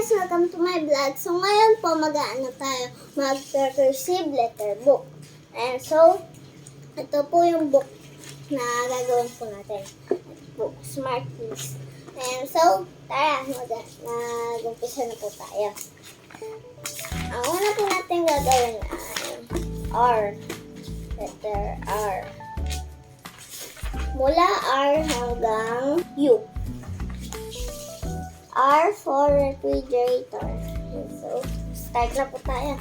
guys! Welcome to my vlog. So ngayon po mag-aano tayo, mag-recursive letter book. And so, ito po yung book na gagawin po natin. Book, Smart Keys. And so, tara, mag-umpisa na po tayo. Ang una po natin gagawin ay R. Letter R. Mula R hanggang U. R for refrigerator. So, start na po tayo.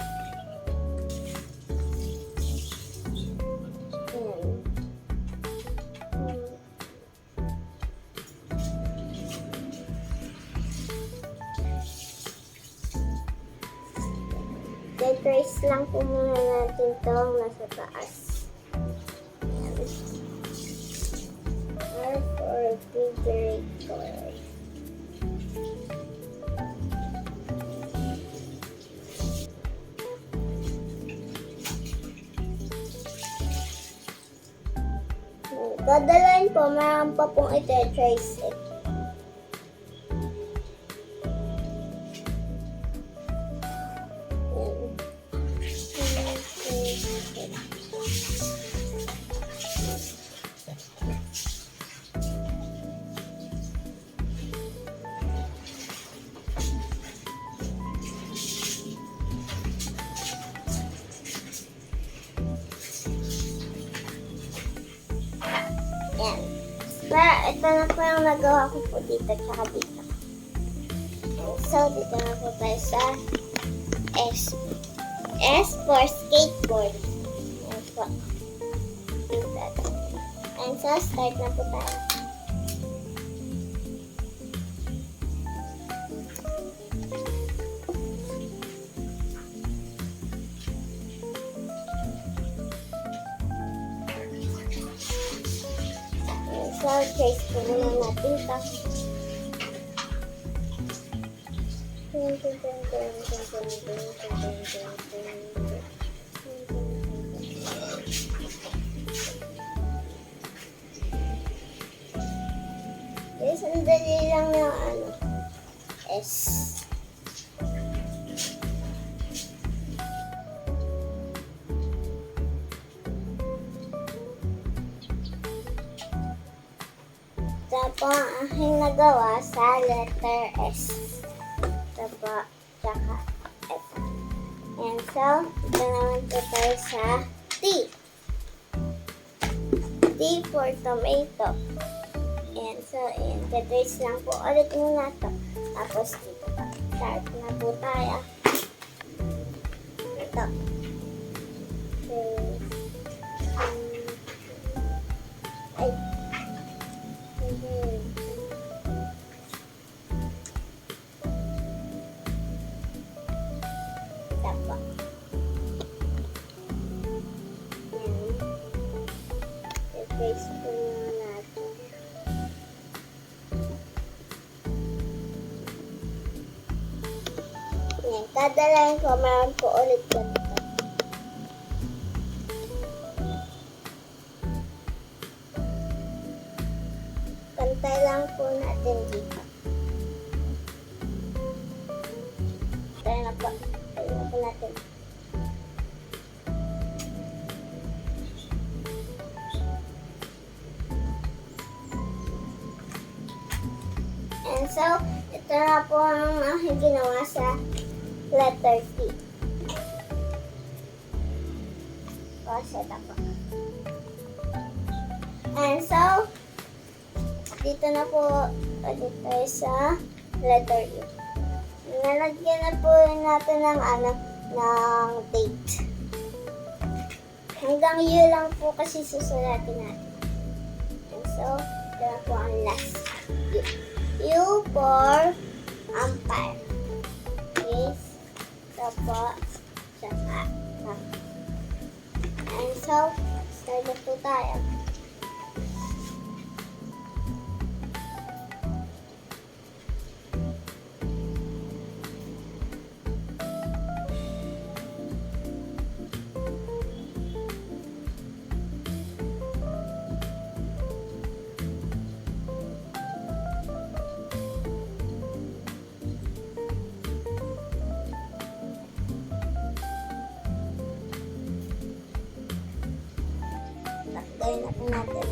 I-trace lang po muna natin itong nasa taas. R for refrigerator. Kada line po, mayroon pa pong ite-trace it. Yan. Pero ito na po yung nagawa ko po dito tsaka dito. So, dito na po tayo sa S. S for skateboard. Yan po. And so, start na po tayo. So, trace po muna natin ito. Sandali lang yung S. Ito po ang aking nagawa sa letter S. Ito po, tsaka F. And so, ito naman po tayo sa T. T for tomato. And so, trace lang po ulit muna ito. Tapos dito pa. Start na po tayo. Ito. Ay. Tapa. I-trace po muna natin. Yan. Kada line ko, mayroon po ulit ganito. Pantay lang po natin dito. Tayo na po. Tayo na po natin. And so, ito na po ang aking ginawa sa letter T. Set up po. And so, dito na po ulit tayo sa letter U. Nalagyan na po natin ng ng date. Hanggang U lang po kasi susulatin natin. And so, ito na po ang last. U. U for umpire. Yes. Ito po. Tsaka. And so, start na po tayo. gawin na po natin.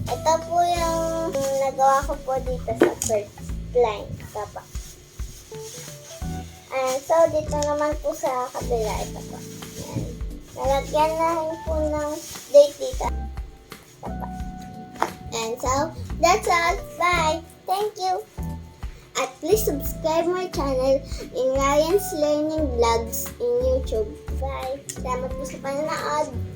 Ito po yung nagawa ko po dito sa first line. Tapa. So, dito naman po sa kabila. Ito po. Ayan. Nalagyan na rin po ng date dito. Tapa. And so, that's all. Bye! Thank you! At please subscribe my channel in Ryan's Learning Vlogs in YouTube. Bye! Salamat po sa panonood!